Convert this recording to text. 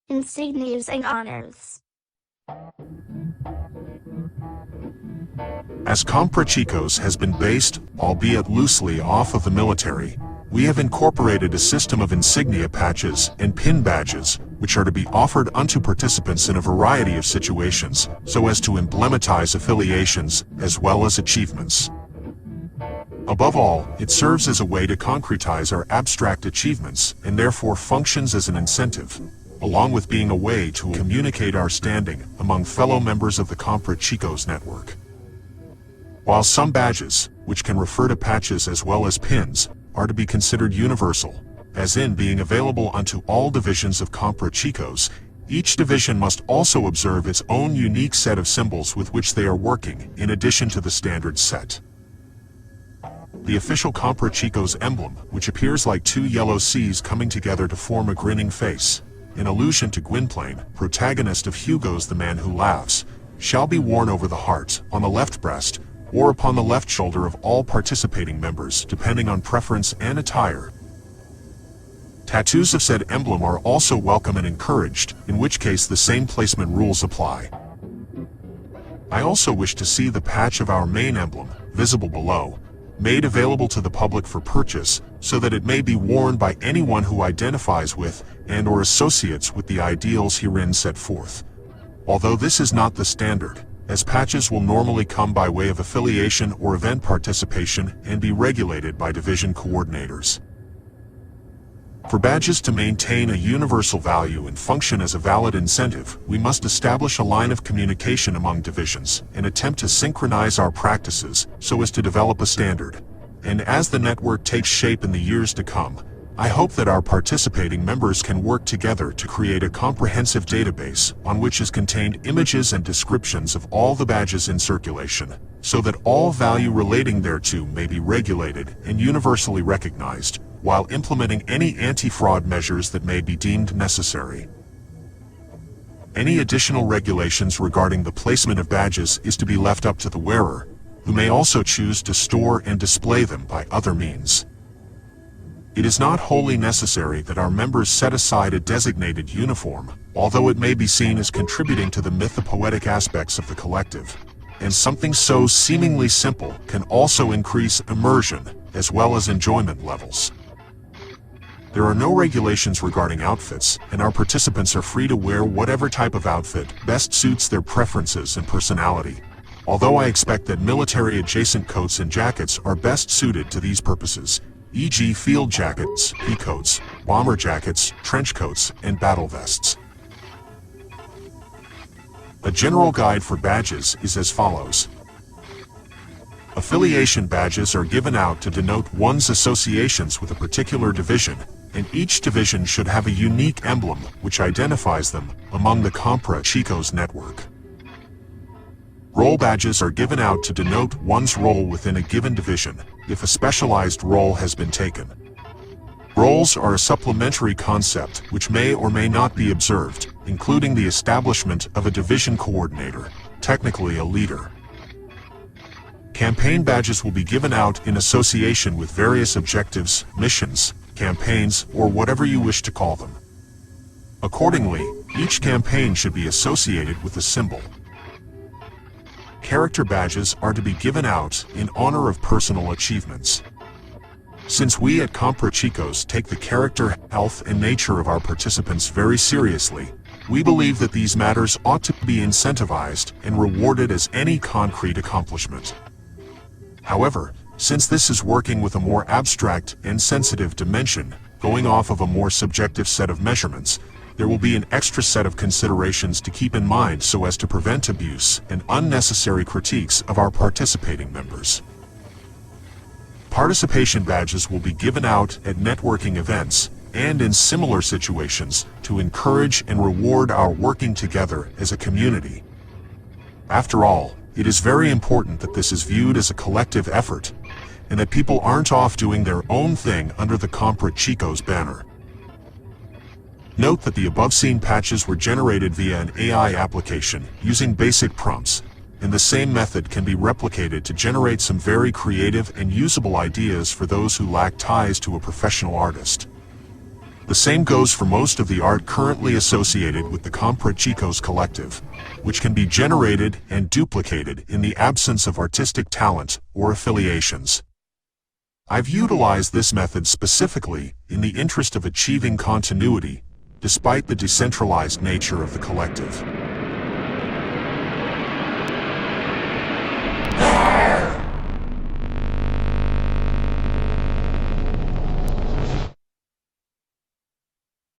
Insignias and Honors. As Compra Chicos has been based, albeit loosely, off of the military, we have incorporated a system of insignia patches and pin badges, which are to be offered unto participants in a variety of situations, so as to emblematize affiliations as well as achievements. Above all, it serves as a way to concretize our abstract achievements and therefore functions as an incentive, along with being a way to communicate our standing among fellow members of the Compra Chicos network. While some badges, which can refer to patches as well as pins, are to be considered universal, as in being available unto all divisions of Compra Chicos, each division must also observe its own unique set of symbols with which they are working, in addition to the standard set. The official Compra Chicos emblem, which appears like two yellow C's coming together to form a grinning face, in allusion to Gwynplaine, protagonist of Hugo's The Man Who Laughs, shall be worn over the heart, on the left breast, or upon the left shoulder of all participating members, depending on preference and attire. Tattoos of said emblem are also welcome and encouraged, in which case the same placement rules apply. I also wish to see the patch of our main emblem, visible below, made available to the public for purchase, so that it may be worn by anyone who identifies with and/or associates with the ideals herein set forth. Although this is not the standard, as patches will normally come by way of affiliation or event participation and be regulated by division coordinators. For badges to maintain a universal value and function as a valid incentive, we must establish a line of communication among divisions and attempt to synchronize our practices so as to develop a standard. And as the network takes shape in the years to come, I hope that our participating members can work together to create a comprehensive database on which is contained images and descriptions of all the badges in circulation, so that all value relating thereto may be regulated and universally recognized, while implementing any anti-fraud measures that may be deemed necessary. Any additional regulations regarding the placement of badges is to be left up to the wearer, who may also choose to store and display them by other means. It is not wholly necessary that our members set aside a designated uniform, although it may be seen as contributing to the mythopoetic aspects of the collective, and something so seemingly simple can also increase immersion as well as enjoyment levels. There are no regulations regarding outfits, and our participants are free to wear whatever type of outfit best suits their preferences and personality, although I expect that military-adjacent coats and jackets are best suited to these purposes, e.g. field jackets, pea-coats, bomber jackets, trench coats, and battle vests. A general guide for badges is as follows. Affiliation badges are given out to denote one's associations with a particular division, and each division should have a unique emblem which identifies them among the Compra Chicos network. Role badges are given out to denote one's role within a given division, if a specialized role has been taken. Roles are a supplementary concept which may or may not be observed, including the establishment of a division coordinator, technically a leader. Campaign badges will be given out in association with various objectives, missions, campaigns, or whatever you wish to call them. Accordingly, each campaign should be associated with a symbol. Character badges are to be given out in honor of personal achievements. Since we at Compra Chicos take the character, health, and nature of our participants very seriously, we believe that these matters ought to be incentivized and rewarded as any concrete accomplishment. However, since this is working with a more abstract and sensitive dimension, going off of a more subjective set of measurements, there will be an extra set of considerations to keep in mind so as to prevent abuse and unnecessary critiques of our participating members. Participation badges will be given out at networking events and in similar situations to encourage and reward our working together as a community. After all, it is very important that this is viewed as a collective effort, and that people aren't off doing their own thing under the Compra Chicos banner. Note that the above-seen patches were generated via an AI application using basic prompts, and the same method can be replicated to generate some very creative and usable ideas for those who lack ties to a professional artist. The same goes for most of the art currently associated with the Compra Chicos collective, which can be generated and duplicated in the absence of artistic talent or affiliations. I've utilized this method specifically in the interest of achieving continuity, despite the decentralized nature of the collective.